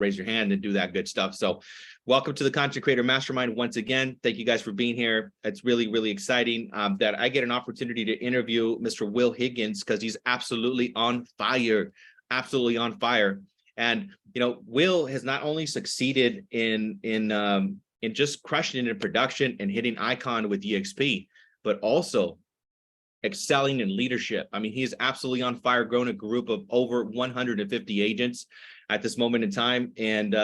raise your hand and do that good stuff. So welcome to the Content Creator Mastermind once again. Thank you guys for being here. It's really, really exciting that I get an opportunity to interview Mr. Will Higgins, because he's absolutely on fire, absolutely on fire. And, you know, Will has not only succeeded in just crushing it in production and hitting icon with EXP, but also excelling in leadership. I mean, he's absolutely on fire, growing a group of over 150 agents at this moment in time. And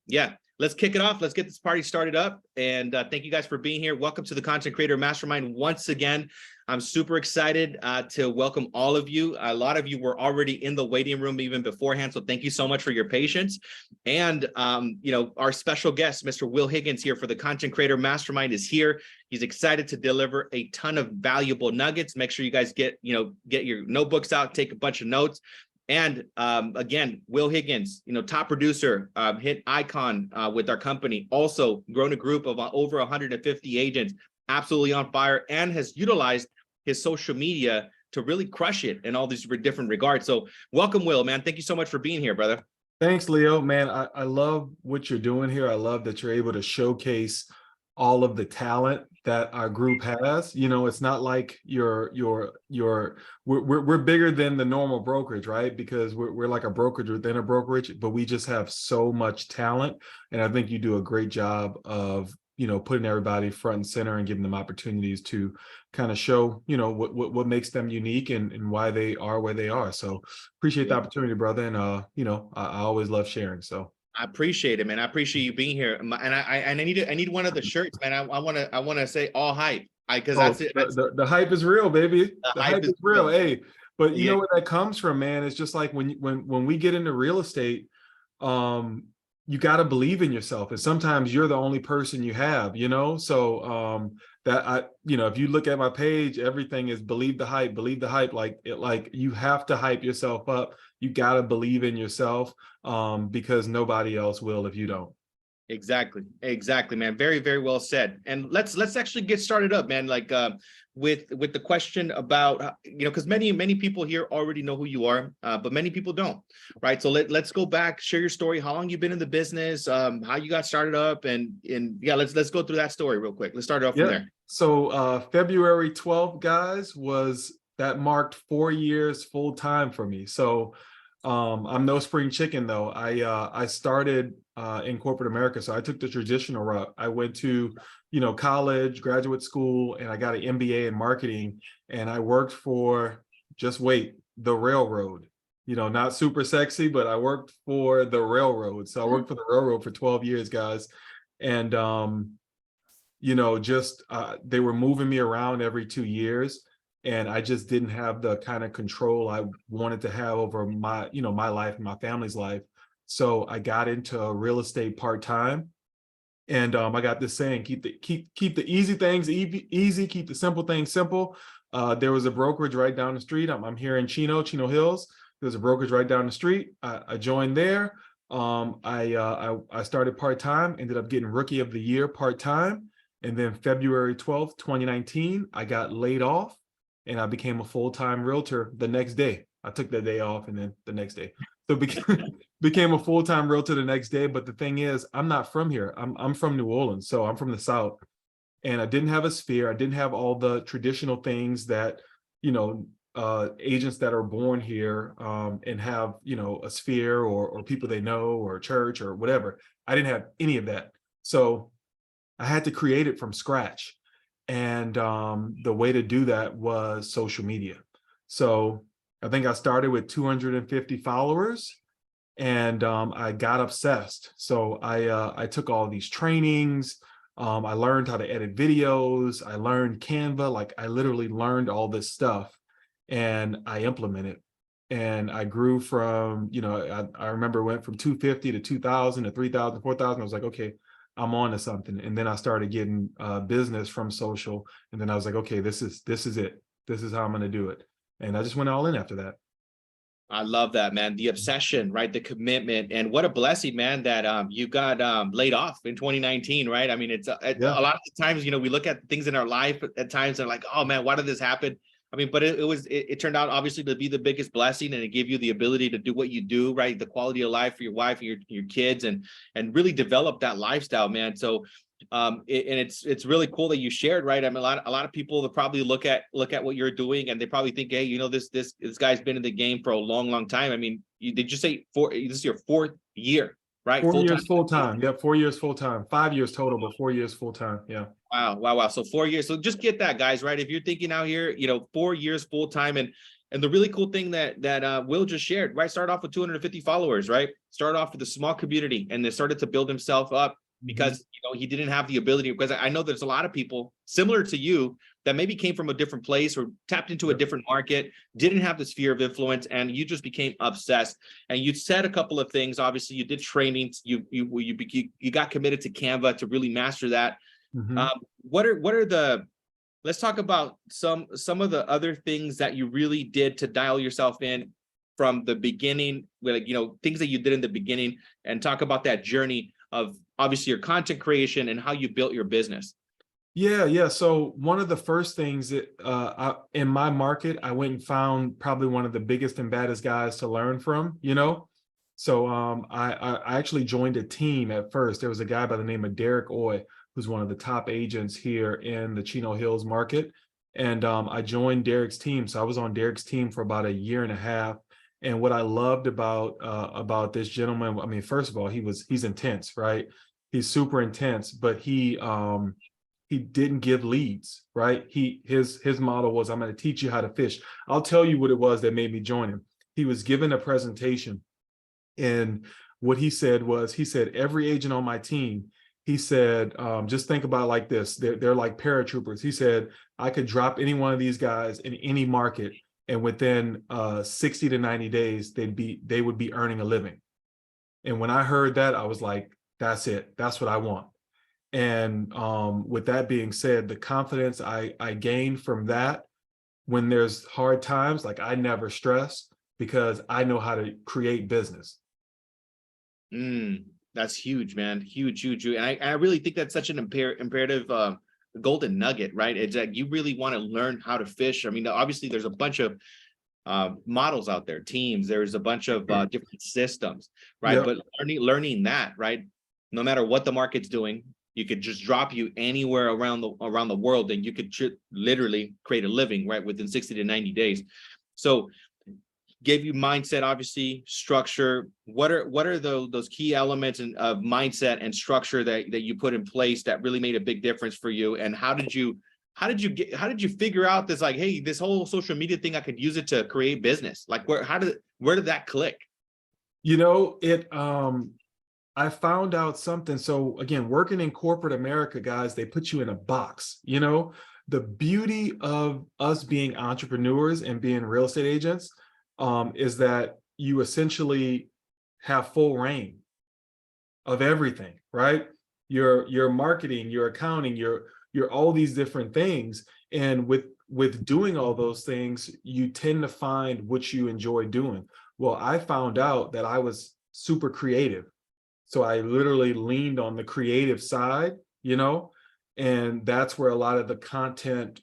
yeah, let's kick it off. Let's get this party started up. And thank you guys for being here. Welcome to the Content Creator Mastermind once again. I'm super excited to welcome all of you. A lot of you were already in the waiting room even beforehand, so thank you so much for your patience. And you know, our special guest, Mr. Will Higgins, here for the Content Creator Mastermind, is here. He's excited to deliver a ton of valuable nuggets. Make sure you guys get your notebooks out, take a bunch of notes. And again, Will Higgins, you know, top producer, hit icon with our company, also grown a group of over 150 agents, absolutely on fire, and has utilized his social media to really crush it in all these different regards. So welcome, Will, man. Thank you so much for being here, brother. Thanks, Leo, man. I love what you're doing here. I love that you're able to showcase all of the talent that our group has. You know, it's not like we're bigger than the normal brokerage, right? Because we're like a brokerage within a brokerage, but we just have so much talent. And I think you do a great job of, you know, putting everybody front and center and giving them opportunities to kind of show, you know, what makes them unique and why they are where they are. So appreciate the opportunity, brother. And you know, I always love sharing. So I appreciate it, man. I appreciate you being here. And I need one of the shirts, man. I want to say all hype. Because that's it. The hype is real, baby. The hype is real. Hey, but you Yeah. know where that comes from, man. It's just like when we get into real estate, you got to believe in yourself, and sometimes you're the only person you have, you know. So you know, if you look at my page, everything is believe the hype, like you have to hype yourself up. You got to believe in yourself, because nobody else will if you don't. Exactly, man. Very, very well said. And let's actually get started up, man. Like with the question about, you know, because many people here already know who you are, but many people don't, right? So let's go back, share your story, how long you've been in the business, how you got started up, and yeah, let's go through that story real quick. Let's start it off from there. So February 12th, guys, marked 4 years full time for me. So I'm no spring chicken though. I started in corporate America, so I took the traditional route. I went to, you know, college, graduate school, and I got an MBA in marketing. And I worked for, just wait, the railroad. You know, not super sexy, but I worked for the railroad. So I worked for the railroad for 12 years, guys. And you know, just they were moving me around every 2 years. And I just didn't have the kind of control I wanted to have over my, you know, my life and my family's life. So I got into real estate part-time. And I got this saying, keep the easy things easy, keep the simple things simple. There was a brokerage right down the street. I'm here in Chino Hills. There's a brokerage right down the street. I joined there. I started part-time, ended up getting Rookie of the Year part-time. And then February 12th, 2019, I got laid off. And I became a full-time realtor the next day. I took that day off and then the next day. So became a full-time realtor the next day. But the thing is, I'm not from here. I'm from New Orleans. So I'm from the South. And I didn't have a sphere. I didn't have all the traditional things that, you know, agents that are born here and have, you know, a sphere or people they know or church or whatever. I didn't have any of that. So I had to create it from scratch. And the way to do that was social media. So I think I started with 250 followers, and I got obsessed. So I took all these trainings. I learned how to edit videos. I learned Canva. Like I literally learned all this stuff, and I implemented. And I grew from, you know, I remember went from 250 to 2,000 to 3,000, 4,000. I was like, okay, I'm on to something. And then I started getting business from social. And then I was like, okay, this is it. This is how I'm going to do it. And I just went all in after that. I love that, man. The obsession, right? The commitment, and what a blessing, man, that you got laid off in 2019, right? I mean, it's a lot of the times, you know, we look at things in our life at times and like, oh man, why did this happen? I mean, but it turned out obviously to be the biggest blessing, and it gave you the ability to do what you do, right? The quality of life for your wife and your kids, and really develop that lifestyle, man. So and it's really cool that you shared, right? I mean, a lot of people that probably look at what you're doing, and they probably think, hey, you know, this guy's been in the game for a long time. I mean, did you say this is your fourth year, right? 4 years full time. Yep, 4 years full time. 5 years total, but 4 years full time. Yeah. Wow. So 4 years. So just get that, guys, right? If you're thinking out here, you know, 4 years full time, and the really cool thing that Will just shared, right? Start off with 250 followers, right? Start off with a small community, and then started to build himself up because you know he didn't have the ability. Because I know there's a lot of people similar to you that maybe came from a different place or tapped into a different market, didn't have the sphere of influence, and you just became obsessed. And you said a couple of things. Obviously, you did trainings. You got committed to Canva to really master that. What are the, let's talk about some of the other things that you really did to dial yourself in from the beginning, like, you know, things that you did in the beginning, and talk about that journey of obviously your content creation and how you built your business. Yeah. So one of the first things that in my market, I went and found probably one of the biggest and baddest guys to learn from, you know? So I actually joined a team at first. There was a guy by the name of Derek Oy, who's one of the top agents here in the Chino Hills market. And I joined Derek's team. So I was on Derek's team for about a year and a half. And what I loved about this gentleman, I mean, first of all, he's intense, right? He's super intense, but he didn't give leads, right? His model was, I'm going to teach you how to fish. I'll tell you what it was that made me join him. He was given a presentation, and what he said was, he said, every agent on my team, he said, just think about it like this. They're like paratroopers. He said, I could drop any one of these guys in any market, and within 60 to 90 days, they would be earning a living. And when I heard that, I was like, that's it. That's what I want. And with that being said, the confidence I gained from that, when there's hard times, like, I never stress because I know how to create business. That's huge, man. Huge. And I really think that's such an imperative golden nugget, right? It's like you really want to learn how to fish. I mean, obviously there's a bunch of models out there, teams, there's a bunch of different systems, right? Yep. But learning that, right? No matter what the market's doing, you could just drop you anywhere around the world, and you could literally create a living, right, within 60 to 90 days. So gave you mindset, obviously, structure. What are those key elements of mindset and structure that you put in place that really made a big difference for you? And how did you figure out this, like, hey, this whole social media thing, I could use it to create business? Like, where did that click? You know, I found out something. So again, working in corporate America, guys, they put you in a box. You know, the beauty of us being entrepreneurs and being real estate agents is that you essentially have full reign of everything, right? Your marketing, your accounting, your all these different things. And with doing all those things, you tend to find what you enjoy doing. Well, I found out that I was super creative. So I literally leaned on the creative side, you know, and that's where a lot of the content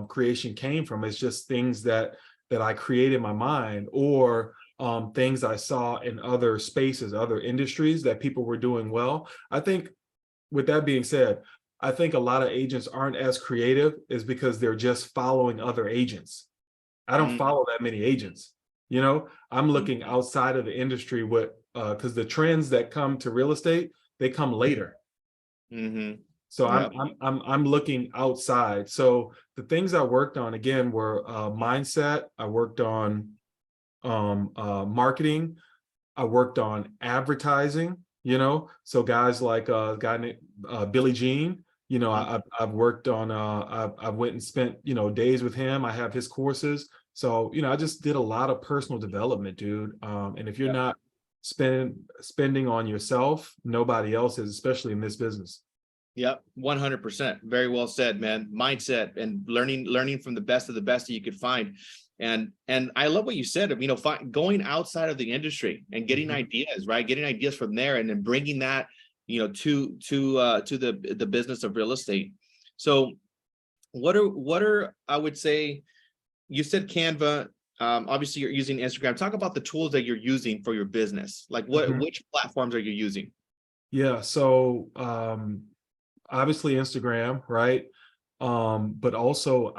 creation came from. It's just things that I created in my mind, or things I saw in other spaces, other industries that people were doing well. I think, with that being said, I think a lot of agents aren't as creative is because they're just following other agents. I don't follow that many agents. You know, I'm looking outside of the industry because the trends that come to real estate, they come later. So I'm looking outside. So the things I worked on, again, were mindset. I worked on marketing. I worked on advertising, you know, so guys like a guy named Billy Jean, you know, I've worked on, I went and spent, you know, days with him. I have his courses. So, you know, I just did a lot of personal development, dude. And if you're not spending on yourself, nobody else is, especially in this business. Yep, 100%. Very well said, man. Mindset and learning from the best of the best that you could find. And I love what you said of, you know, going outside of the industry and getting ideas, right? Getting ideas from there, and then bringing that, you know, to the business of real estate. So what are I would say you said Canva. Obviously, you're using Instagram. Talk about the tools that you're using for your business. Like which platforms are you using? Yeah. So obviously Instagram, right? But also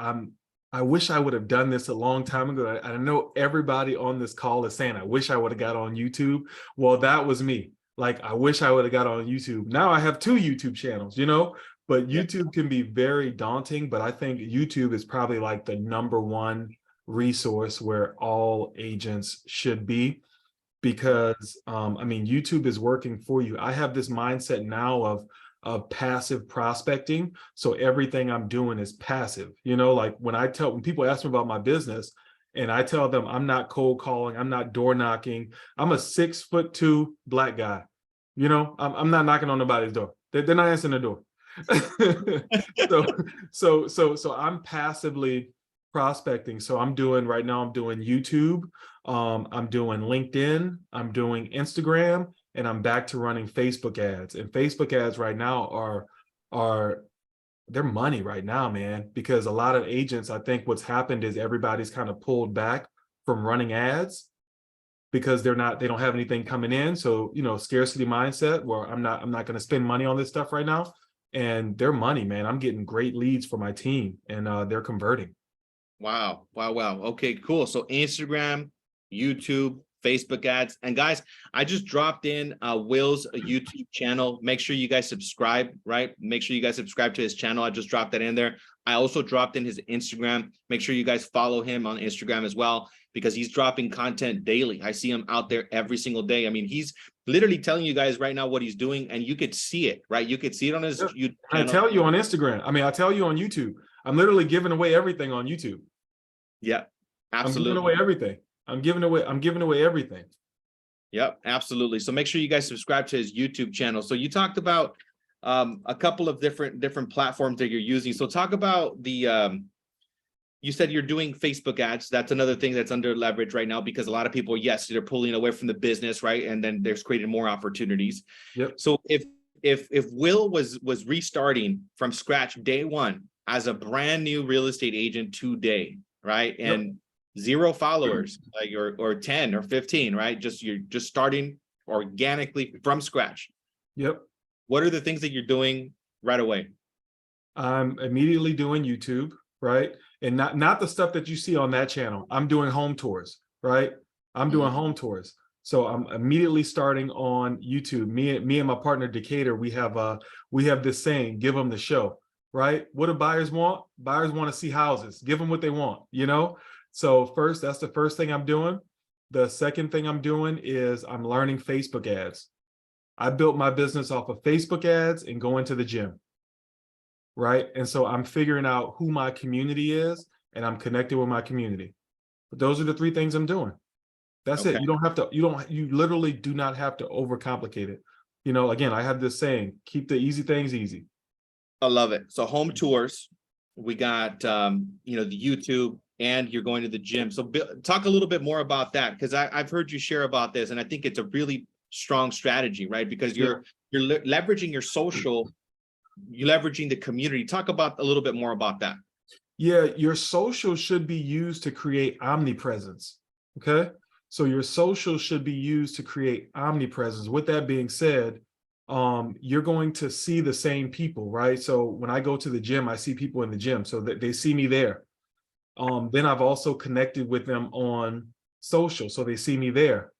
I wish I would have done this a long time ago. I know everybody on this call is saying, I wish I would have got on YouTube. Well, that was me. Like, I wish I would have got on YouTube. Now I have 2 YouTube channels, but Yeah. YouTube can be very daunting. But I think YouTube is probably like the #1 resource where all agents should be, because I mean, YouTube is working for you. I have this mindset now of passive prospecting. So everything I'm doing is passive. Like when people ask me about my business and I tell them I'm not cold calling, I'm not door knocking, I'm a 6'2" black guy. I'm not knocking on nobody's door. They're not answering the door. So I'm passively prospecting. So right now I'm doing YouTube, I'm doing LinkedIn, I'm doing Instagram, and I'm back to running Facebook ads. And Facebook ads right now are they're money right now, man, because a lot of agents, I think what's happened is everybody's kind of pulled back from running ads because they don't have anything coming in. So, scarcity mindset, where I'm not going to spend money on this stuff right now. And they're money, man. I'm getting great leads for my team, and they're converting. Wow. Okay, cool. So Instagram, YouTube, Facebook ads. And guys, I just dropped in Will's YouTube channel. Make sure you guys subscribe, right? Make sure you guys subscribe to his channel. I just dropped that in there. I also dropped in his Instagram. Make sure you guys follow him on Instagram as well, because he's dropping content daily. I see him out there every single day. I mean, he's literally telling you guys right now what he's doing, and you could see it, right? You could see it on his YouTube channel. I tell you on Instagram. I mean, I tell you on YouTube. I'm literally giving away everything on YouTube. Yeah, absolutely. I'm giving away everything. I'm giving away everything. Yep, absolutely. So make sure you guys subscribe to his YouTube channel. So you talked about a couple of different platforms that you're using. So talk about you said you're doing Facebook ads. That's another thing that's under leverage right now, because a lot of people, yes, they're pulling away from the business, right? And then there's creating more opportunities. Yep. So if Will was restarting from scratch day one as a brand new real estate agent today, right? And 0 followers, like or 10 or 15, right? You're just starting organically from scratch. Yep. What are the things that you're doing right away? I'm immediately doing YouTube, right? And not the stuff that you see on that channel. I'm doing home tours, right? I'm doing home tours. So I'm immediately starting on YouTube. Me and my partner Decatur, we have this saying, give them the show, right? What do buyers want? Buyers want to see houses. Give them what they want, So that's the first thing I'm doing. The second thing I'm doing is I'm learning Facebook ads. I built my business off of Facebook ads and going to the gym, right? And so I'm figuring out who my community is, and I'm connected with my community. But those are the 3 things I'm doing. That's it. You don't have to, you literally do not have to overcomplicate it. Again, I have this saying, keep the easy things easy. I love it. So home tours, we got, the YouTube, and you're going to the gym. So talk a little bit more about that, because I've heard you share about this, and I think it's a really strong strategy, right? Because you're leveraging your social, you're leveraging the community. Talk about a little bit more about that. Yeah, your social should be used to create omnipresence. Okay. So your social should be used to create omnipresence. With that being said, you're going to see the same people, right? So when I go to the gym, I see people in the gym, so that they see me there. Then I've also connected with them on social, so they see me there.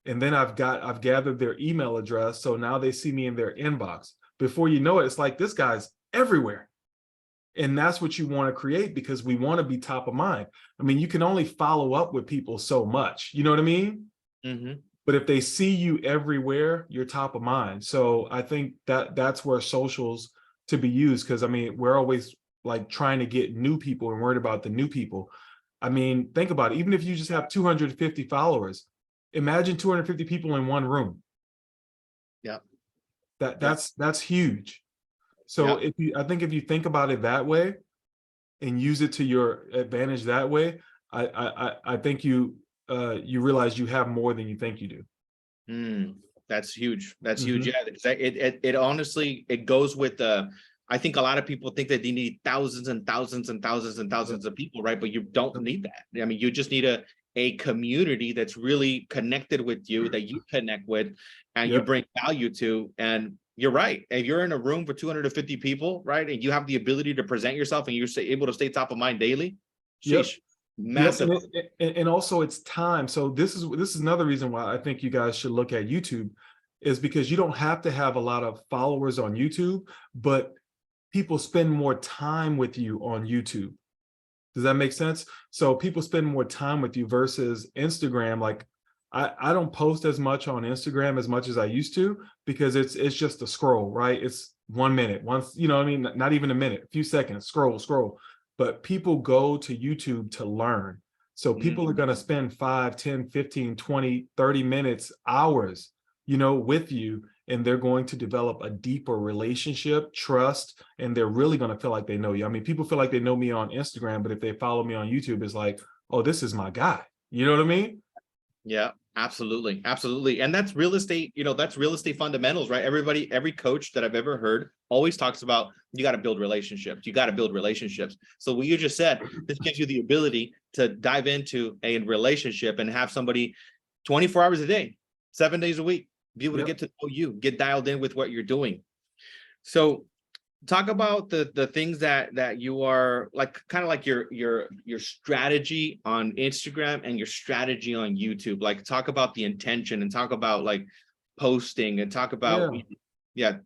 And then I've gathered their email address, so now they see me in their inbox. Before you know it, it's like, this guy's everywhere. And that's what you want to create, because we want to be top of mind. I mean, you can only follow up with people so much, you know what I mean? But if they see you everywhere, you're top of mind. So I think that's where socials to be used, because I mean, we're always like trying to get new people and worried about the new people. I mean, think about it. Even if you just have 250 followers, imagine 250 people in one room. Yeah. That's huge. So I think if you think about it that way and use it to your advantage that way, I think you realize you have more than you think you do. That's huge. That's huge. Yeah, because it honestly, it goes with I think a lot of people think that they need thousands and thousands and thousands and thousands of people, right? But you don't need that. I mean, you just need a community that's really connected with you, that you connect with, and you Yep. bring value to. And you're right. If you're in a room for 250 people, right, and you have the ability to present yourself and you're able to stay top of mind daily, Yep. sheesh, Yep, massive. and also it's time. So this is another reason why I think you guys should look at YouTube, is because you don't have to have a lot of followers on YouTube, but people spend more time with you on YouTube. Does that make sense? So people spend more time with you versus Instagram. Like I don't post as much on Instagram as much as I used to, because it's just a scroll, right? It's 1 minute, once, you know what I mean? Not even a minute, a few seconds, scroll. But people go to YouTube to learn. So people are going to spend 5, 10, 15, 20, 30 minutes, hours, with you, and they're going to develop a deeper relationship, trust, and they're really going to feel like they know you. I mean, people feel like they know me on Instagram, but if they follow me on YouTube, it's like, oh, this is my guy. You know what I mean? Yeah, absolutely. Absolutely. And that's real estate, that's real estate fundamentals, right? Every coach that I've ever heard always talks about, you got to build relationships. You got to build relationships. So what you just said, this gives you the ability to dive into a relationship and have somebody 24 hours a day, 7 days a week, be able to get to know you, get dialed in with what you're doing. So talk about the things that you are like, kind of like your strategy on Instagram and your strategy on YouTube. Like, talk about the intention and talk about like posting and talk about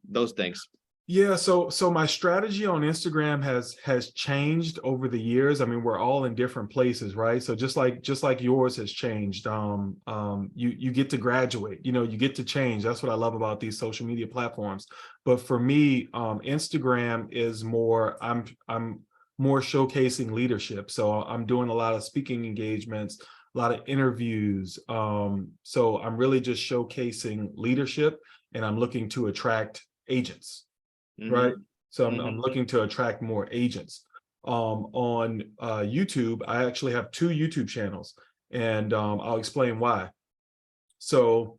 those things. Yeah, so my strategy on Instagram has changed over the years. I mean, we're all in different places, right? So just like yours has changed. You get to graduate, you get to change. That's what I love about these social media platforms. But for me, Instagram is more, I'm more showcasing leadership. So I'm doing a lot of speaking engagements, a lot of interviews. So I'm really just showcasing leadership, and I'm looking to attract agents. Right. So I'm looking to attract more agents. On YouTube, I actually have 2 YouTube channels, and I'll explain why. So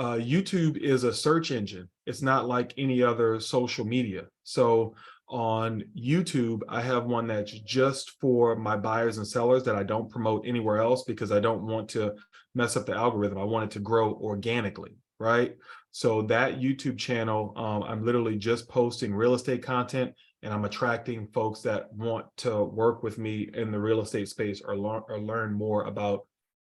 YouTube is a search engine. It's not like any other social media. So on YouTube, I have one that's just for my buyers and sellers that I don't promote anywhere else, because I don't want to mess up the algorithm. I want it to grow organically, right? So that YouTube channel, I'm literally just posting real estate content, and I'm attracting folks that want to work with me in the real estate space, or learn more about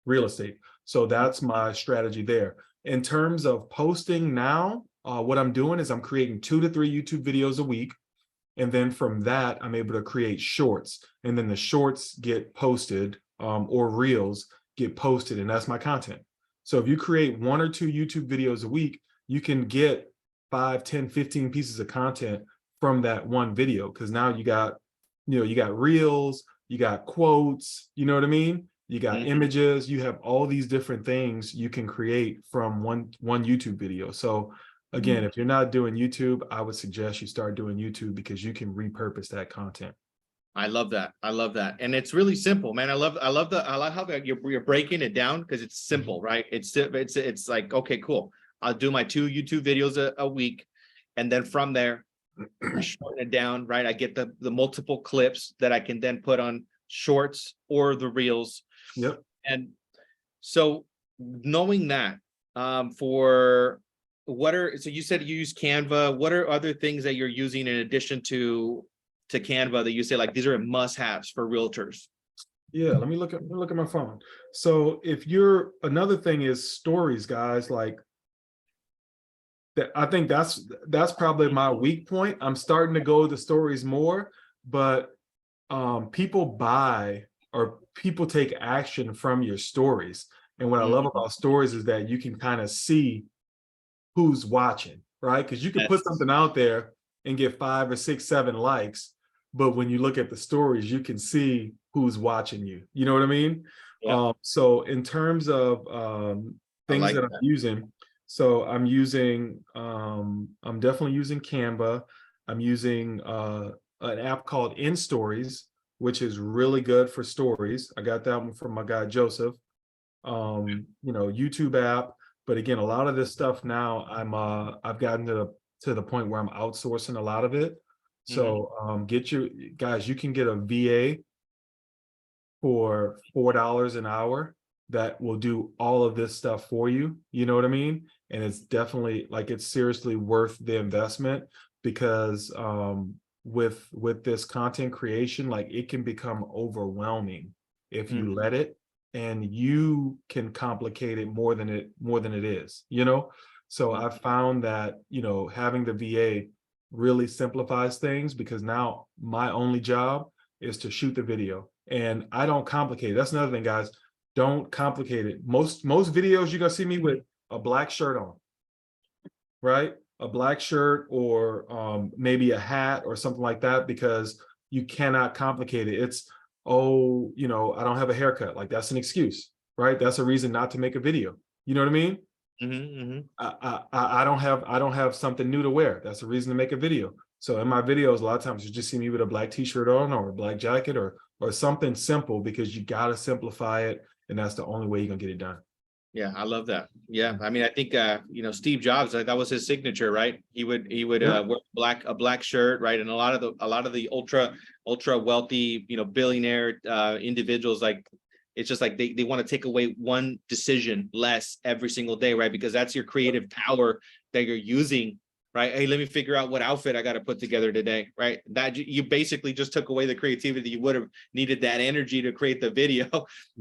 real estate. So that's my strategy there. In terms of posting now, what I'm doing is I'm creating 2 to 3 YouTube videos a week. And then from that, I'm able to create shorts. And then the shorts get posted, or reels get posted, and that's my content. So if you create 1 or 2 YouTube videos a week, you can get 5, 10, 15 pieces of content from that one video. Because now you got reels, you got quotes, you know what I mean? You got images, you have all these different things you can create from one YouTube video. So again, if you're not doing YouTube, I would suggest you start doing YouTube, because you can repurpose that content. I love that. I love that. And it's really simple, man. I love how you're breaking it down, because it's simple, right? It's like, okay, cool. I'll do my 2 YouTube videos a week. And then from there, I shorten it down, right? I get the multiple clips that I can then put on shorts or the reels. Yep. And so knowing that, so you said you use Canva. What are other things that you're using in addition to Canva that you say, like, these are must-haves for realtors? Yeah, let me look at my phone. So another thing is stories, guys. Like that, I think that's probably my weak point. I'm starting to go to stories more, but people buy, or people take action from your stories. And what I love about stories is that you can kind of see who's watching, right? Because you can put something out there and get 5 or 6, 7 likes, but when you look at the stories, you can see who's watching you. You know what I mean? Yeah. So in terms of things that I'm using, so I'm definitely using Canva. I'm using an app called In Stories, which is really good for stories. I got that one from my guy Joseph. YouTube app. But again, a lot of this stuff now, I've gotten to the point where I'm outsourcing a lot of it. So get your guys, you can get a VA for $4 an hour that will do all of this stuff for you. You know what I mean? And it's definitely like, it's seriously worth the investment, because with this content creation, like it can become overwhelming if you let it, and you can complicate it more than it is, you know? So I found that, you know, having the VA really simplifies things, because now my only job is to shoot the video, and I don't complicate it. That's another thing, guys. Don't complicate it. Most videos you're gonna see me with a black shirt on, right? A black shirt, or maybe a hat or something like that, because you cannot complicate it. It's, oh, you know, I don't have a haircut. Like, that's an excuse, right? That's a reason not to make a video. You know what I mean? I don't have something new to wear. That's a reason to make a video. So in my videos, a lot of times you just see me with a black t-shirt on, or a black jacket, or something simple, because you got to simplify it. And that's the only way you're gonna get it done. Yeah, I love that. Yeah, I mean, I think you know, Steve Jobs, that was his signature, right? He would wear a black shirt, right? And a lot of the ultra wealthy, you know, billionaire individuals, like, it's just like they want to take away one decision less every single day, right? Because that's your creative power that you're using, right? Hey, let me figure out what outfit I got to put together today, right? That you basically just took away the creativity. You would have needed that energy to create the video.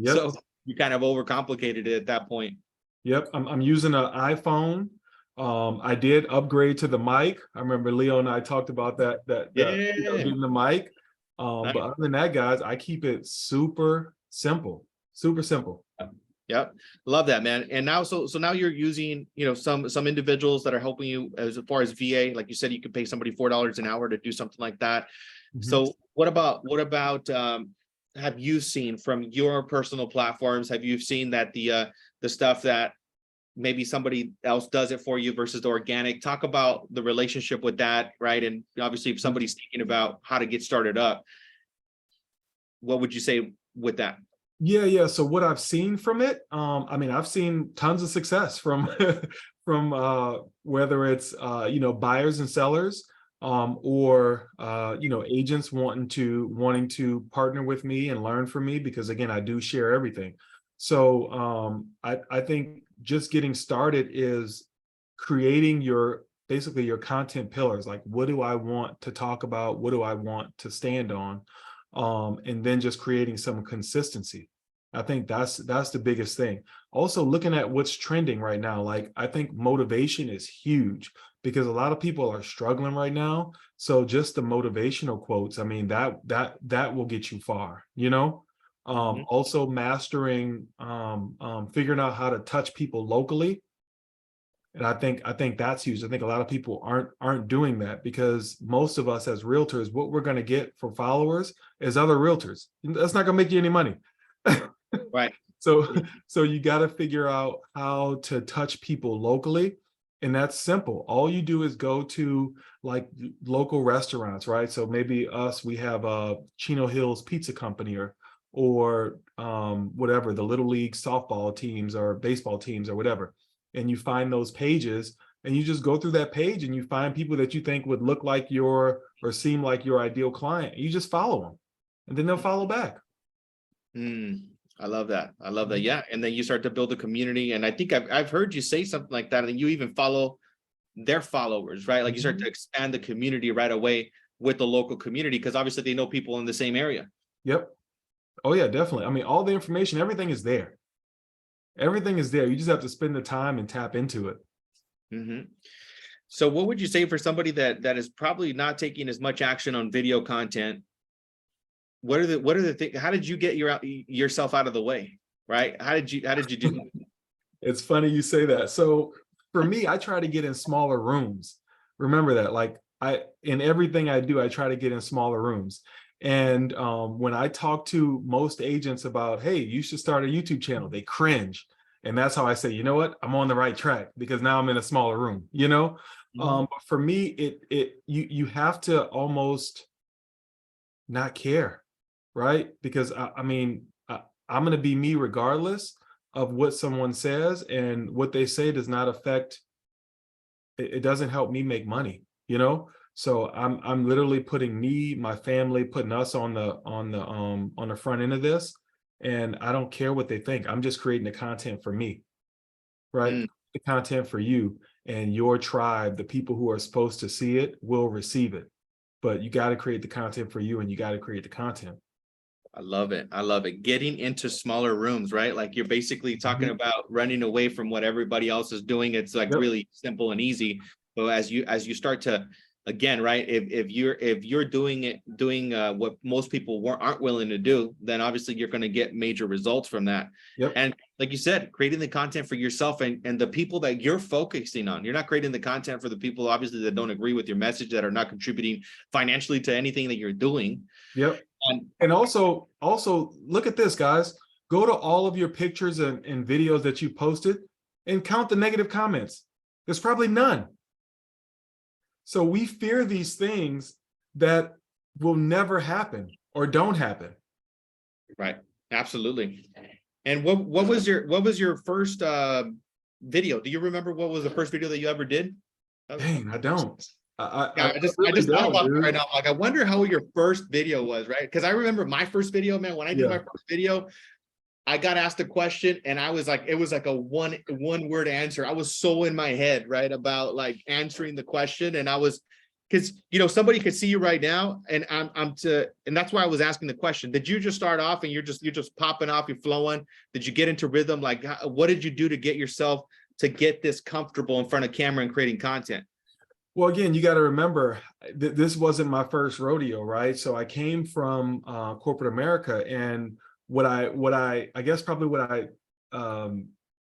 So you kind of overcomplicated it at that point. Yep, I'm using an iPhone. I did upgrade to the mic. I remember Leo and I talked about that. You know, getting the mic. Nice. But other than that, guys, I keep it super simple. Super simple. Yep, love that, man. And now, so now you're using, you know, some individuals that are helping you as far as VA. Like you said, you could pay somebody $4 an hour to do something like that. So what about have you seen from your personal platforms? Have you seen that the stuff that maybe somebody else does it for you versus the organic? Talk about the relationship with that, right? And obviously, if somebody's thinking about how to get started up, what would you say with that? Yeah. So what I've seen from it, I mean, I've seen tons of success from from whether it's you know, buyers and sellers, or you know, agents wanting to partner with me and learn from me, because again, I do share everything. So I think just getting started is creating basically your content pillars. Like, what do I want to talk about? What do I want to stand on? And then just creating some consistency. I think that's the biggest thing. Also looking at what's trending right now. Like, I think motivation is huge, because a lot of people are struggling right now. So just the motivational quotes, I mean, that will get you far, you know? Also mastering, figuring out how to touch people locally. And I think that's huge. I think a lot of people aren't doing that, because most of us as realtors, what we're going to get for followers is other realtors. That's not going to make you any money. Right. So you got to figure out how to touch people locally. And that's simple. All you do is go to like local restaurants, right? So maybe we have a Chino Hills Pizza Company, or whatever, the little league softball teams or baseball teams or whatever. And you find those pages, and you just go through that page, and you find people that you think would look like or seem like your ideal client. You just follow them, and then they'll follow back. I love that. I love that. Yeah. And then you start to build a community. And I think I've heard you say something like that. And you even follow their followers, right? Like you start to expand the community right away with the local community, because obviously they know people in the same area. Yep. Oh yeah, definitely. I mean, all the information, everything is there. Everything is there. You just have to spend the time and tap into it. So what would you say for somebody that is probably not taking as much action on video content? What are the things? How did you get yourself out of the way? Right? How did you do that? It's funny you say that. So for me, I try to get in smaller rooms. Remember that. Like, in everything I do, I try to get in smaller rooms. And when I talk to most agents about, hey, you should start a YouTube channel, they cringe. And that's how I say, you know what, I'm on the right track, because now I'm in a smaller room, you know? But for me, you have to almost not care, right? Because I mean, I'm going to be me regardless of what someone says, and what they say does not affect, it doesn't help me make money, you know? So I'm literally putting me, my family, putting us on the front end of this. And I don't care what they think. I'm just creating the content for me, right? Mm. The content for you and your tribe, the people who are supposed to see it will receive it. But you got to create the content for you, and you got to create the content. I love it. I love it. Getting into smaller rooms, right? Like you're basically talking Mhm. about running away from what everybody else is doing. It's like Yep. really simple and easy. But as you start to, again, right? If you're doing what most people aren't willing to do, then obviously you're going to get major results from that. Yep. And like you said, creating the content for yourself and the people that you're focusing on. You're not creating the content for the people obviously that don't agree with your message, that are not contributing financially to anything that you're doing. Yep. And And also look at this, guys. Go to all of your pictures and videos that you posted and count the negative comments. There's probably none. So we fear these things that will never happen or don't happen. right. Absolutely. And what was your first video? Do you remember what was the first video that you ever did? Dang, I don't. Yeah, I I really just thought don't, about that right dude. now. Like, I wonder how your first video was, right? Because I remember my first video, man. When I did my Yeah. first video, I got asked a question, and I was like, it was like a one word answer. I was so in my head, right, about like answering the question, and I was, because somebody could see you right now, and and that's why I was asking the question. Did you just start off and you're just popping off, you're flowing? Did you get into rhythm? Like, what did you do to get yourself to get this comfortable in front of camera and creating content? Well, again, you got to remember this wasn't my first rodeo, right? So I came from corporate America, and what I guess probably what I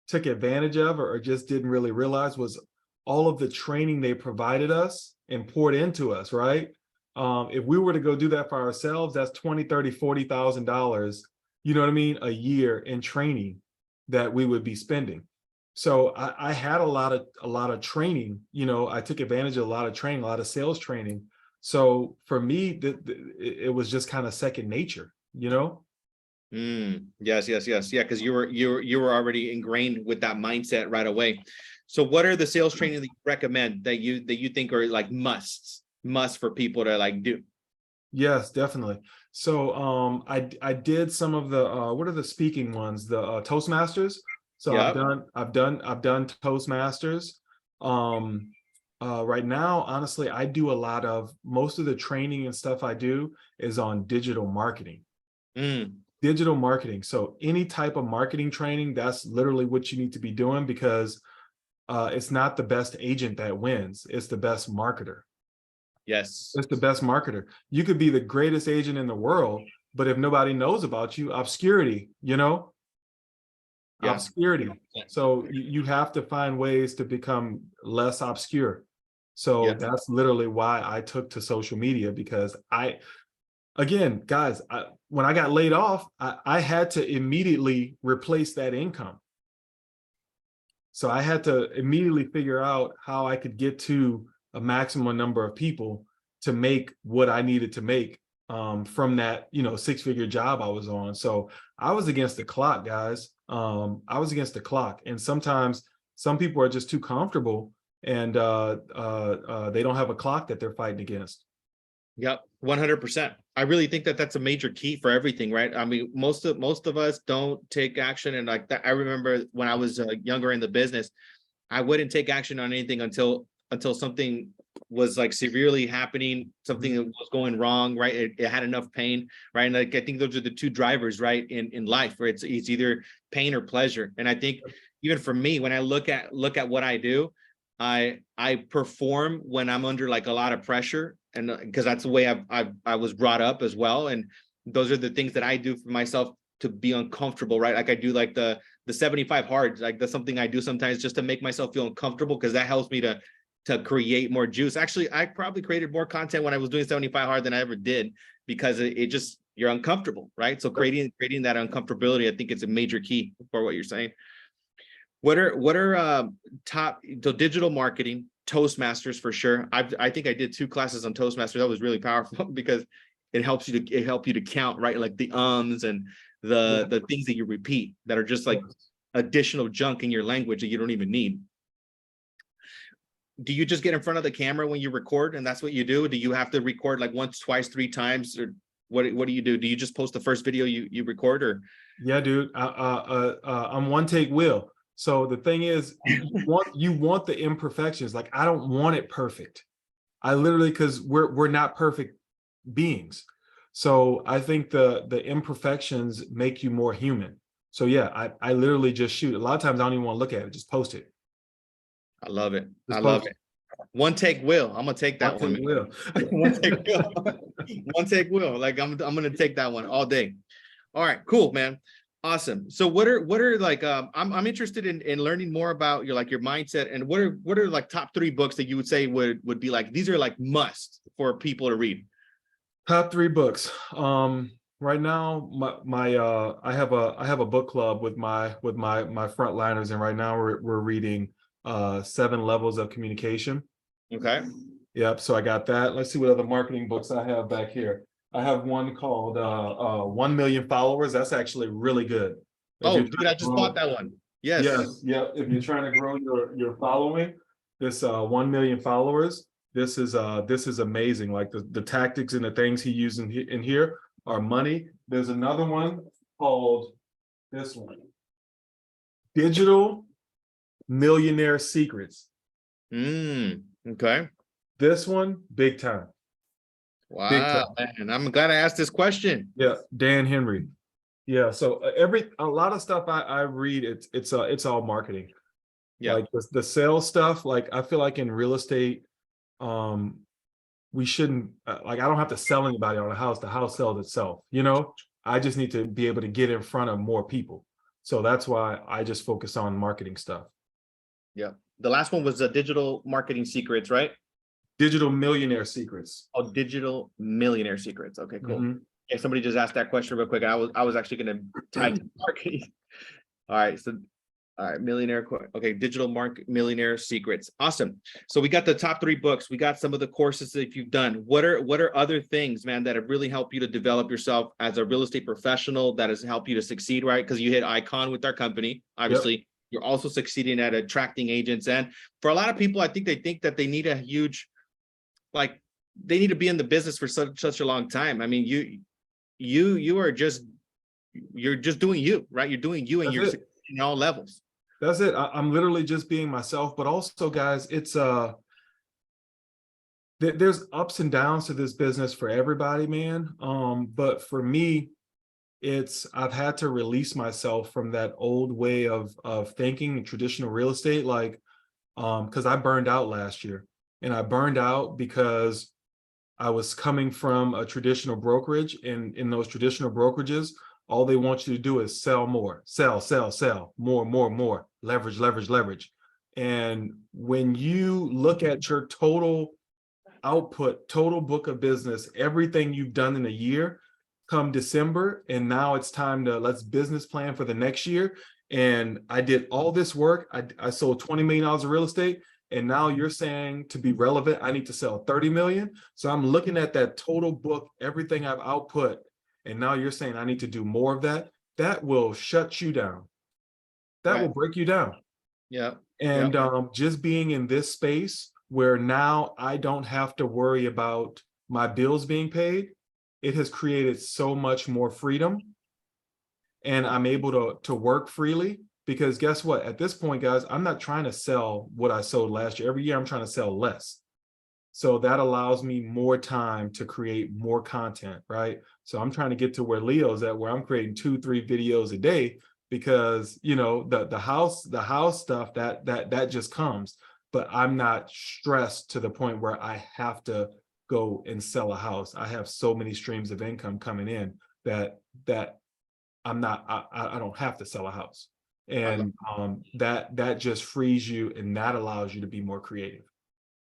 took advantage of, or just didn't really realize, was all of the training they provided us and poured into us, right? If we were to go do that for ourselves, that's 20, 30, $40,000, you know what I mean, a year in training that we would be spending. So I had a lot of training. I took advantage of a lot of training, a lot of sales training. So for me, it was just kind of second nature. Yes, yes, yes. Yeah, because you were already ingrained with that mindset right away. So what are the sales training that you recommend that you think are like must for people to like do? Yes, definitely. So I did some of the what are the speaking ones? The Toastmasters. So Yep. I've done Toastmasters. Um right now, honestly, I do a lot of, most of the training and stuff I do is on digital marketing. Mm, Digital marketing. So any type of marketing training, that's literally what you need to be doing, because it's not the best agent that wins, it's the best marketer. yes. It's the best marketer. You could be the greatest agent in the world, but if nobody knows about you, obscurity. Yeah. Obscurity. So you have to find ways to become less obscure. So Yeah. that's literally why I took to social media, because again, guys, when I got laid off, I had to immediately replace that income. So I had to immediately figure out how I could get to a maximum number of people to make what I needed to make from that, six-figure job I was on. So I was against the clock, guys. I was against the clock. And sometimes some people are just too comfortable, and they don't have a clock that they're fighting against. Yep, 100%. I really think that that's a major key for everything, right? I mean, most of us don't take action, and like that. I remember when I was younger in the business, I wouldn't take action on anything until something was like severely happening, something that was going wrong, right? It had enough pain, right? And like I think those are the two drivers, right, in life, where it's either pain or pleasure. And I think even for me, when I look at what I do, I perform when I'm under like a lot of pressure, and because that's the way I was brought up as well, and those are the things that I do for myself to be uncomfortable, right? Like I do like the 75 hard, like that's something I do sometimes just to make myself feel uncomfortable, because that helps me to create more juice. Actually, I probably created more content when I was doing 75 hard than I ever did, because it just, you're uncomfortable, right? So creating that uncomfortability, I think it's a major key for what you're saying. What are top, so digital marketing, Toastmasters for sure. I think I did 2 classes on Toastmasters. That was really powerful because it helps you to count, right? Like the ums and the things that you repeat that are just like additional junk in your language that you don't even need. do you just get in front of the camera when you record and that's what you do? Do you have to record like once, twice, three times, or what do you do? Do you just post the first video you record, or? Yeah, dude. I'm one take Will. So the thing is, you want the imperfections. Like, I don't want it perfect. I literally, because we're not perfect beings. So I think the imperfections make you more human. So yeah, I literally just shoot. A lot of times I don't even want to look at it, just post it. I love it. I Just love post it. One take Will. I'm gonna take that one one. take Will. One take Will. One take Will. Like I'm gonna take that one all day. All right, cool, man. Awesome. So what are like I'm interested in learning more about your mindset, and what are like top 3 books that you would say would be like, these are like must for people to read? Top 3 books. Right now, I have a book club with my frontliners, and right now we're reading 7 Levels of Communication. Okay. Yep. So I got that. Let's see what other marketing books I have back here. I have one called 1 Million Followers. That's actually really good. Oh, dude, I just bought that one. Yes. Yes. Yeah. If you're trying to grow your following, this 1 Million Followers. This is amazing. Like the tactics and the things he used in here are money. There's another one called this one, Digital Millionaire Secrets. Okay. This one, big time. Wow, man. I'm glad I asked this question. Yeah, Dan Henry. Yeah, so a lot of stuff I read, it's all marketing. Yeah. Like the sales stuff. Like, I feel like in real estate, we shouldn't like, I don't have to sell anybody on a house. The house sells itself. I just need to be able to get in front of more people. So that's why I just focus on marketing stuff. Yeah. The last one was the Digital Marketing Secrets, right? Digital Millionaire Secrets. Oh, Digital Millionaire Secrets. Okay, cool. Mhm. Yeah, somebody just asked that question real quick. I was actually going to type marketing. All right, so okay, Digital Millionaire Secrets. Awesome. So we got the top 3 books. We got some of the courses that you've done. What are other things, man, that have really helped you to develop yourself as a real estate professional, that has helped you to succeed, right? Because you hit icon with our company, obviously. Yep. You're also succeeding at attracting agents. And for a lot of people, I think they think that they need a huge, like, they need to be in the business for such a long time. I mean, you're just doing you, right? You're doing you, and you're succeeding in all levels. That's it. I'm literally just being myself. But also, guys, it's there's ups and downs to this business for everybody, man. But for me, I've had to release myself from that old way of thinking in traditional real estate, like, because I burned out last year. And I burned out because I was coming from a traditional brokerage, and in those traditional brokerages, all they want you to do is sell more, sell, more, leverage. And when you look at your total output, total book of business, everything you've done in a year, come December, and now it's time to let's business plan for the next year. And I did all this work. I sold $20 million of real estate. And now you're saying, to be relevant, I need to sell 30 million. So I'm looking at that total book, everything I've output. And now you're saying I need to do more of that. That will shut you down. That will break you down. Yeah. And just being in this space where now I don't have to worry about my bills being paid, it has created so much more freedom. And I'm able to work freely. Because guess what? At this point, guys, I'm not trying to sell what I sold last year. Every year I'm trying to sell less. So that allows me more time to create more content, right? So I'm trying to get to where Leo's at, where I'm creating 2-3 videos a day, because the house stuff that just comes. But I'm not stressed to the point where I have to go and sell a house. I have so many streams of income coming in that I don't have to sell a house. And that just frees you, and that allows you to be more creative.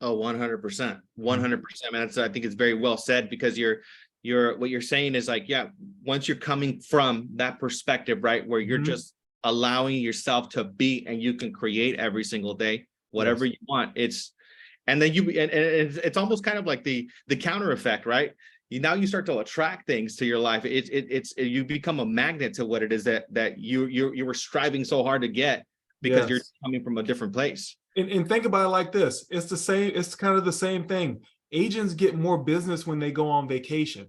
Oh, 100%, 100%, man. So I think it's very well said, because what you're saying is like, yeah, once you're coming from that perspective, right, where you're just allowing yourself to be, and you can create every single day, whatever you want. And then it's almost kind of like the counter effect, right? Now you start to attract things to your life. You become a magnet to what it is that you were striving so hard to get, because you're coming from a different place. And think about it like this. It's the same, it's kind of the same thing. Agents get more business when they go on vacation.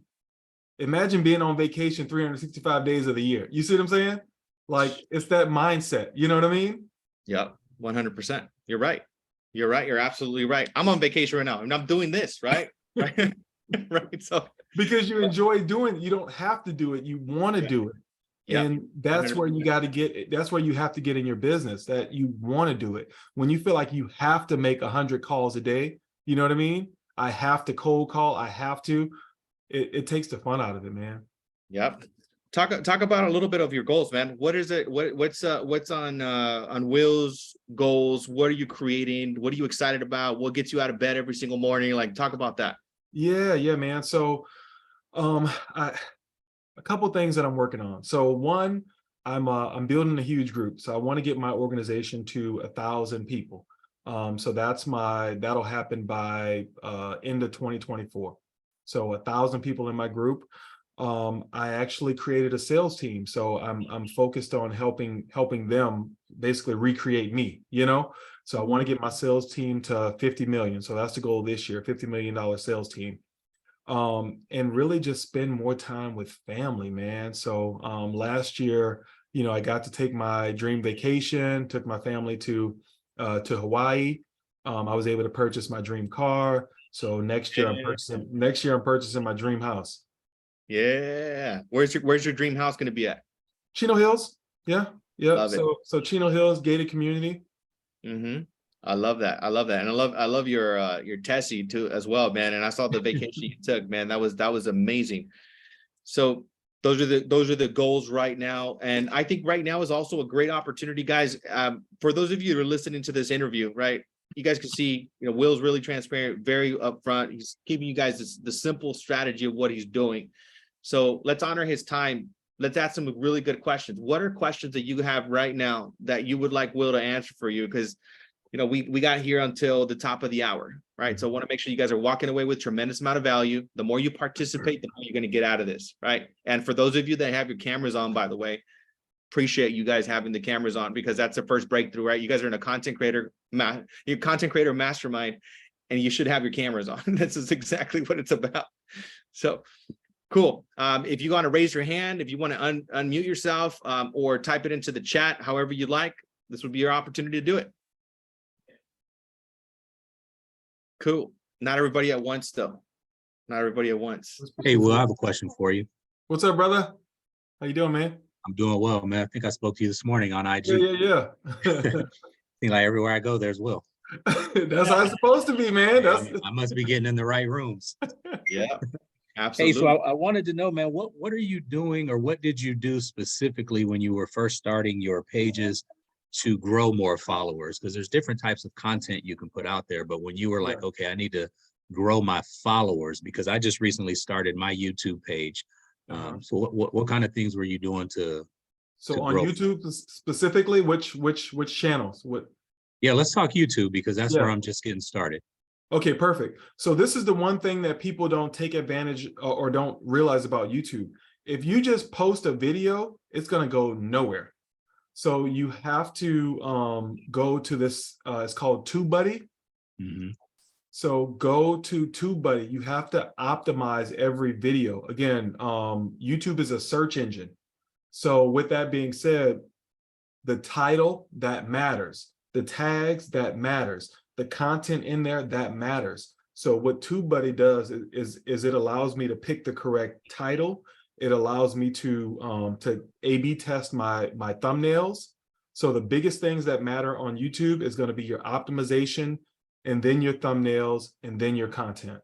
Imagine being on vacation 365 days of the year. You see what I'm saying? Like, it's that mindset. You know what I mean? Yep, 100%. You're right. You're right. You're absolutely right. I'm on vacation right now, and I'm doing this, right? Right. Right. So Because you enjoy doing it. You don't have to do it. You want to do it. yeah, And that's where you got to get, that's where you have to get in your business, that you want to do it. When you feel like you have to make 100 calls a day, you know what I mean? I have to cold call. I have to. It takes the fun out of it, man. yep. Talk about a little bit of your goals, man. What is it? What's on Will's goals? What are you creating? What are you excited about? What gets you out of bed every single morning? Like, talk about that. Yeah, man. So, a couple things that I'm working on. So one, I'm building a huge group. So I want to get my organization to 1,000 people. So that'll happen by end of 2024. So 1,000 people in my group. I actually created a sales team. So I'm focused on helping them basically recreate me, you know? So I want to get my sales team to 50 million. So that's the goal this year, $50 million sales team. And really just spend more time with family, man. So last year, you know, I got to take my dream vacation, took my family to Hawaii. I was able to purchase my dream car. So next year I'm purchasing my dream house. Yeah. Where's your dream house going to be at? Chino Hills. Yeah. Yep. Love it. So Chino Hills, gated community. Mm-hmm. I love that. I love that. And I love your Tessie too as well, man. And I saw the vacation you took, man. That was amazing. So those are the goals right now. And I think right now is also a great opportunity, guys. For those of you who are listening to this interview, right? You guys can see, you know, Will's really transparent, very upfront. He's giving you guys the simple strategy of what he's doing. So let's honor his time. Let's ask some really good questions. What are questions that you have right now that you would like Will to answer for you? Because, you know, we got here until the top of the hour, right? So I want to make sure you guys are walking away with tremendous amount of value. The more you participate, the more you're going to get out of this, right? And for those of you that have your cameras on, by the way, appreciate you guys having the cameras on, because that's the first breakthrough, right? You guys are in a content creator mastermind, and you should have your cameras on. This is exactly what it's about. So cool. If you want to raise your hand, if you want to unmute yourself, or type it into the chat, however you like, this would be your opportunity to do it. Cool. Not everybody at once, though. Not everybody at once. Hey, Will, I have a question for you. What's up, brother? How you doing, man? I'm doing well, man. I think I spoke to you this morning on IG. Yeah. Seems like everywhere I go, there's Will. That's how it's supposed to be, man. I must be getting in the right rooms. Yeah, absolutely. Hey, so I wanted to know, man, what are you doing, or what did you do specifically when you were first starting your pages to grow more followers? Because there's different types of content you can put out there, but when you were like, okay, I need to grow my followers, because I just recently started my YouTube page. So what kind of things were you doing to on grow? YouTube specifically, which channels? Yeah, let's talk YouTube, because that's where I'm just getting started. Okay, perfect. So this is the one thing that people don't take advantage or don't realize about YouTube. If you just post a video, it's going to go nowhere. So you have to go to this, it's called TubeBuddy. Mm-hmm. So go to TubeBuddy. You have to optimize every video. Again, YouTube is a search engine. So with that being said, the title, that matters. The tags, that matters. The content in there, that matters. So what TubeBuddy does is it allows me to pick the correct title. It allows me to A/B test my thumbnails. So the biggest things that matter on YouTube is going to be your optimization, and then your thumbnails, and then your content.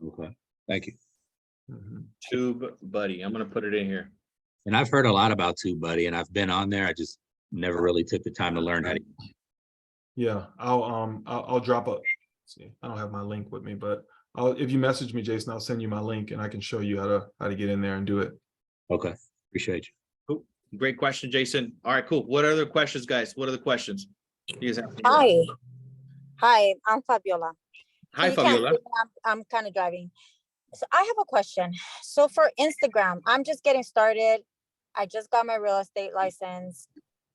Okay, thank you. TubeBuddy. I'm going to put it in here. And I've heard a lot about TubeBuddy, and I've been on there. I just never really took the time to learn how to. Yeah, I'll drop a. See, I don't have my link with me, but if you message me, Jason, I'll send you my link, and I can show you how to get in there and do it. Okay, appreciate you. Cool. Great question, Jason. All right, cool. What other questions, guys? What are the questions? Hi, I'm Fabiola. Hi, Fabiola. I'm kind of driving. So I have a question. So for Instagram, I'm just getting started. I just got my real estate license.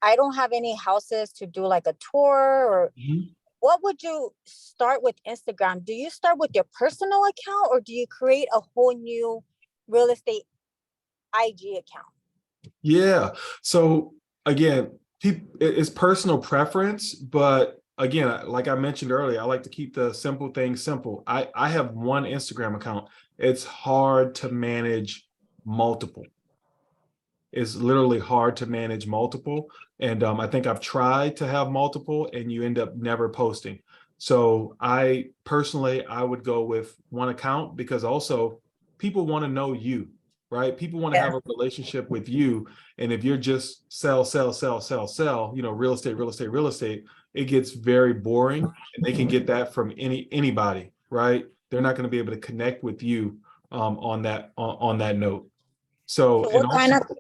I don't have any houses to do like a tour, or what would you start with Instagram? Do you start with your personal account, or do you create a whole new real estate IG account? Yeah. So again, it's personal preference, but again, like I mentioned earlier, I like to keep the simple things simple. I have one Instagram account. It's hard to manage multiple. It's literally hard to manage multiple. And I think I've tried to have multiple and you end up never posting. So I personally, I would go with one account, because also people want to know you, right? People want to have a relationship with you. And if you're just sell, you know, real estate, it gets very boring, and they can get that from anybody, right? They're not going to be able to connect with you on that note. So, So and also,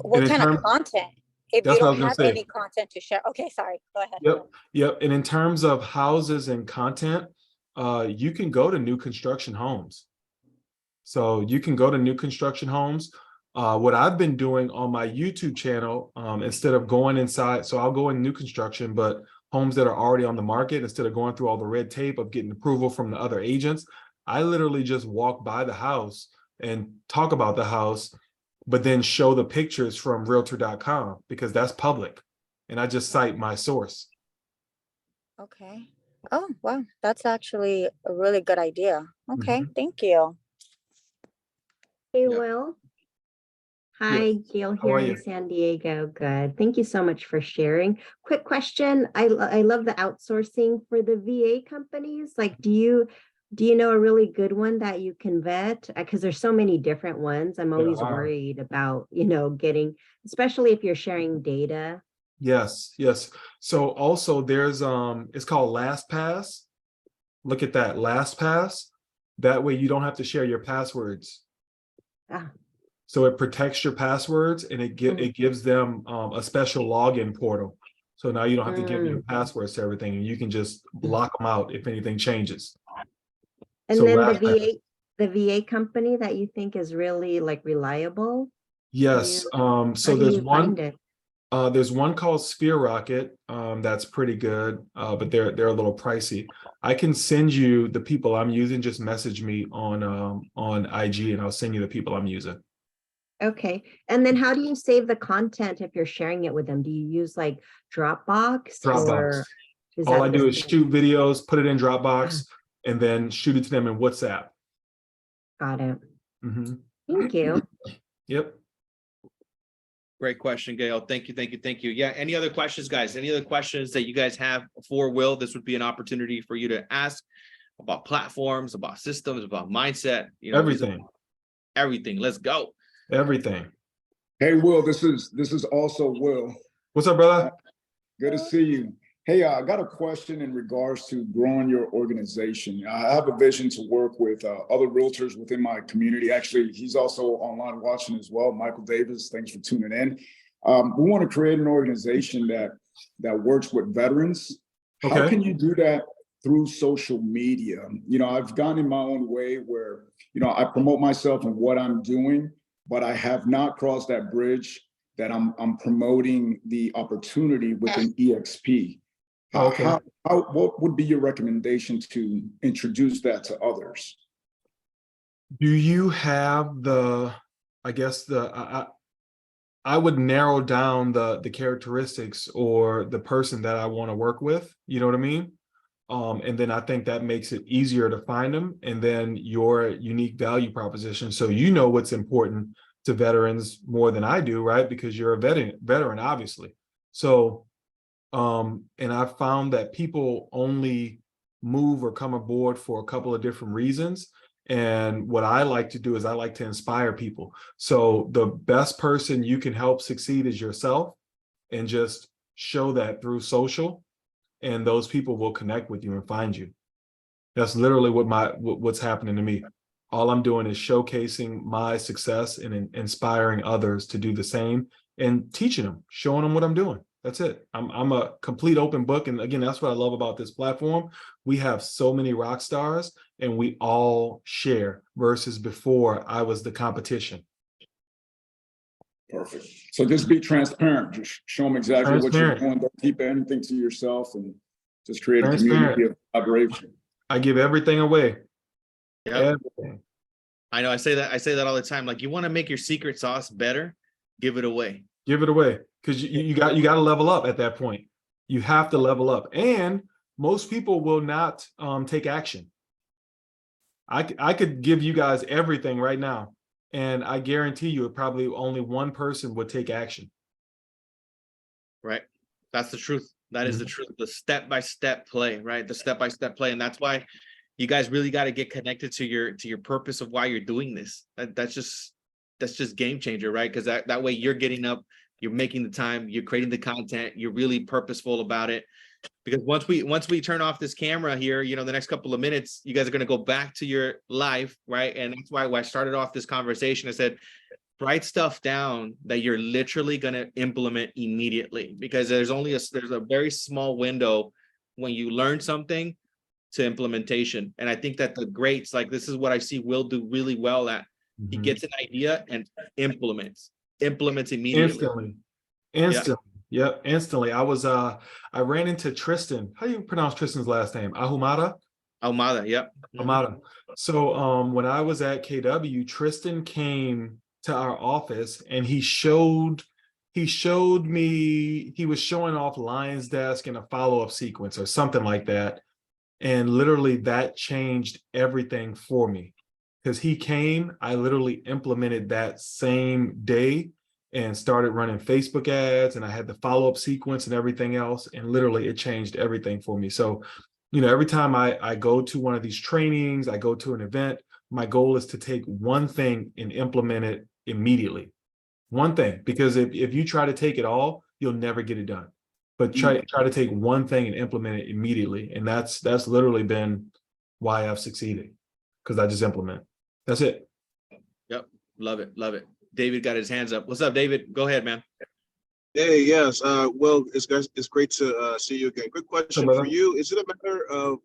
what in kind of terms, content, if you that's what I don't was going have to say. any content to share? Okay, sorry, go ahead. Yep. And in terms of houses and content, you can go to new construction homes. So you can go to new construction homes. What I've been doing on my YouTube channel, instead of going inside, so I'll go in new construction, but homes that are already on the market, instead of going through all the red tape of getting approval from the other agents, I literally just walk by the house and talk about the house, but then show the pictures from realtor.com, because that's public. And I just cite my source. Okay. Oh, wow. That's actually a really good idea. Okay, Mhm. thank you. Hey, Yeah. Will. Yes. Hi, Gail How here are in you? San Diego. Good. Thank you so much for sharing. Quick question. I love the outsourcing for the VA companies. Like, do you know a really good one that you can vet? Because there's so many different ones. I'm always are. worried about, getting, especially if you're sharing data. Yes. So also there's it's called LastPass. Look at that, LastPass. That way you don't have to share your passwords. Ah, So it protects your passwords, and it gives them a special login portal. So now you don't have to give your passwords to everything, and you can just block them out if anything changes. and So then LastPass. the VA company that you think is really like reliable. Yes. How So do you find it? there's one called Sphere Rocket, that's pretty good, but they're a little pricey. I can send you the people I'm using. Just message me on IG, and I'll send you the people I'm using. Okay. And then how do you save the content if you're sharing it with them? Do you use like Dropbox Dropbox. or is All that I the do is same? shoot videos, put it in Dropbox, and then shoot it to them in WhatsApp. Got it. Mhm. Thank you. Yep. Great question, Gail. Thank you. Yeah. Any other questions, guys? Any other questions that you guys have for Will? This would be an opportunity for you to ask about platforms, about systems, about mindset. You know, everything. Let's go. Everything. Hey, Will, this is also Will. What's up, brother? Good to see you. Hey, I got a question in regards to growing your organization. I have a vision to work with other realtors within my community. Actually, he's also online watching as well. Michael Davis, thanks for tuning in. We want to create an organization that works with veterans. Okay. How can you do that through social media? I've gone in my own way where, I promote myself and what I'm doing, but I have not crossed that bridge that I'm promoting the opportunity with an EXP. Okay. What would be your recommendation to introduce that to others? Do you have I would narrow down the characteristics or the person that I want to work with, you know what I mean? And then I think that makes it easier to find them, and then your unique value proposition. So you know what's important to veterans more than I do, right? Because you're a veteran, obviously. So and I've found that people only move or come aboard for a couple of different reasons. And what I like to do is I like to inspire people. So the best person you can help succeed is yourself, and just show that through social, and those people will connect with you and find you. That's literally what's happening to me. All I'm doing is showcasing my success and inspiring others to do the same, and teaching them, showing them what I'm doing. That's it. I'm a complete open book. And again, that's what I love about this platform. We have so many rock stars, and we all share, versus before I was the competition. Perfect. So just be transparent. Just show them exactly what you're Transparent. doing. Don't keep anything to yourself, and just create a Transparent. community of collaboration. I give everything away. Yeah. Everything. I know. I say that all the time. Like, you want to make your secret sauce better, give it away. Give it away, because you got to level up at that point. You have to level up, and most people will not take action. I could give you guys everything right now, and I guarantee you, probably only one person would take action. Right. That's the truth. That is the truth. The step-by-step play, right? The step-by-step play. And that's why you guys really got to get connected to your purpose of why you're doing this. That's just game changer, right? Because that way you're getting up, you're making the time, you're creating the content, you're really purposeful about it. Because once we turn off this camera here, you know, the next couple of minutes, you guys are going to go back to your life, right? And that's why when I started off this conversation, I said, write stuff down that you're literally going to implement immediately, because there's a very small window when you learn something to implementation. And I think that the greats, like, this is what I see Will do really well at. He gets an idea and implements immediately. Instantly. Yep, instantly. I ran into Tristan. How do you pronounce Tristan's last name? Ahumada? Almada, yep. Ahumada. So when I was at KW, Tristan came to our office and he showed me, he was showing off Lion's Desk in a follow-up sequence or something like that. And literally that changed everything for me. Because he came, I literally implemented that same day and started running Facebook ads, and I had the follow-up sequence and everything else. And literally it changed everything for me. So, you know, every time I go to one of these trainings, I go to an event, my goal is to take one thing and implement it immediately. One thing, because if you try to take it all, you'll never get it done. But try to take one thing and implement it immediately. And that's literally been why I've succeeded, because I just implement. That's it. Yep. Love it. Love it. David got his hands up. What's up, David? Go ahead, man. Hey, yes. Well, it's great to see you again. Quick question for you. Is it a matter of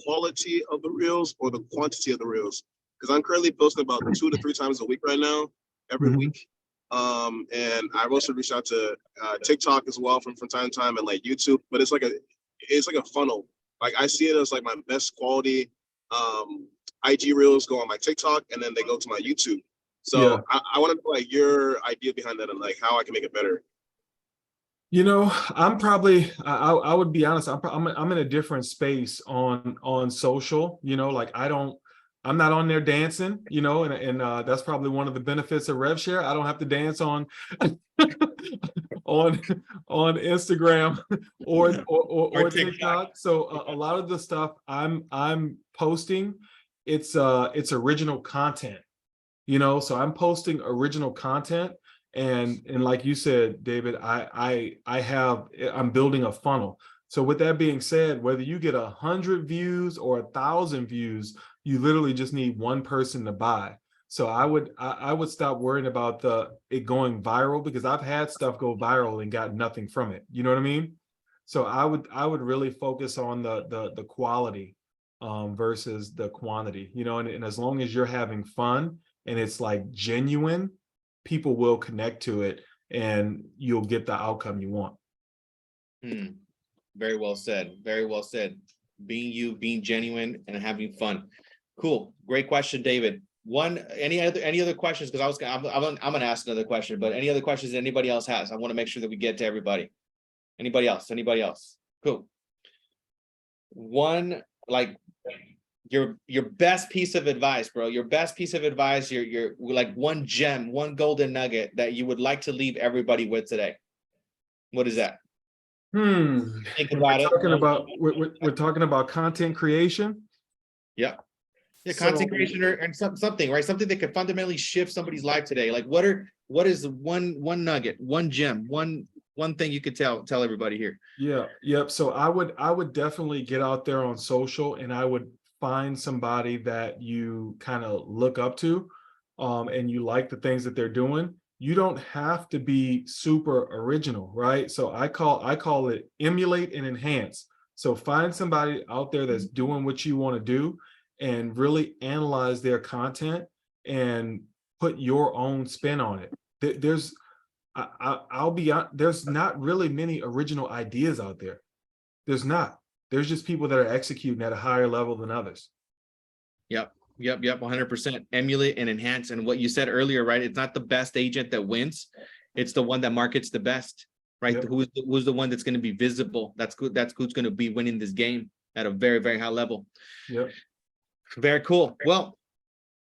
quality of the reels or the quantity of the reels? Because I'm currently posting about 2 to 3 times a week right now, every week. And I've also reached out to TikTok as well from time to time, and like YouTube, but it's like a funnel. Like, I see it as like my best quality IG reels go on my TikTok, and then they go to my YouTube. So I want to know like your idea behind that and like how I can make it better. You know, I'm probably, I would be honest, I'm in a different space on social, you know, like I'm not on there dancing, you know, and that's probably one of the benefits of RevShare. I don't have to dance on on Instagram or TikTok. So a lot of the stuff I'm posting, it's original content, you know, so I'm posting original content. And like you said, David, I'm building a funnel. So with that being said, whether you get 100 views or 1,000 views, you literally just need one person to buy. So I would stop worrying about it going viral, because I've had stuff go viral and got nothing from it. You know what I mean? So I would really focus on the quality versus the quantity. You know, and as long as you're having fun and it's like genuine, people will connect to it and you'll get the outcome you want. Very well said. Very well said. Being you, being genuine, and having fun. Cool. Great question, David. Any other questions? Because I'm gonna ask another question, but any other questions that anybody else has? I want to make sure that we get to everybody. Anybody else? Cool. One, like, your best piece of advice, bro. Your best piece of advice, your like one gem, one golden nugget that you would like to leave everybody with today. What is that? Think about it. We're talking about content creation. Yeah, content creation and something, right? Something that could fundamentally shift somebody's life today. Like, what is one nugget, one gem, one thing you could tell everybody here? Yeah. Yep. So I would definitely get out there on social, and I would find somebody that you kind of look up to, and you like the things that they're doing. You don't have to be super original, right? So I call it emulate and enhance. So find somebody out there that's doing what you want to do, and really analyze their content and put your own spin on it. I'll be honest, there's not really many original ideas out there. There's not. There's just people that are executing at a higher level than others. Yep. 100%. Emulate and enhance. And what you said earlier, right? It's not the best agent that wins. It's the one that markets the best, right? Yep. Who's the one that's going to be visible? That's good. That's who's going to be winning this game at a very, very high level. Yep. Very cool. Well,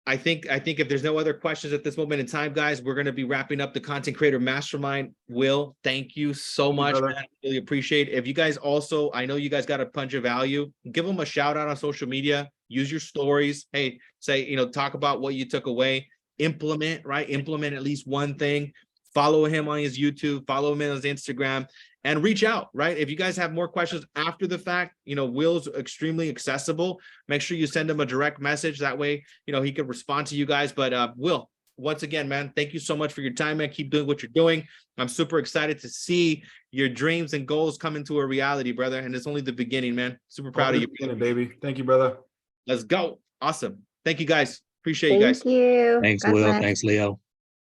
I think if there's no other questions at this moment in time, guys, we're going to be wrapping up the Content Creator Mastermind. Will, thank you so much, man. I really appreciate it. If you guys also, I know you guys got a bunch of value, give them a shout out on social media, use your stories. Hey, say, talk about what you took away, implement, right? Implement at least one thing. Follow him on his YouTube, follow him on his Instagram, and reach out, right? If you guys have more questions after the fact, Will's extremely accessible. Make sure you send him a direct message. That way, he can respond to you guys. But Will, once again, man, thank you so much for your time, man. Keep doing what you're doing. I'm super excited to see your dreams and goals come into a reality, brother. And it's only the beginning, man. Super proud of you. Baby. Thank you, brother. Let's go. Awesome. Thank you, guys. Appreciate you guys. Thank you. Thanks, God Will. bless. Thanks, Leo.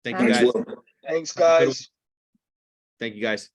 Thank you, Thanks, guys. Will. Thanks, guys. Thank you, guys.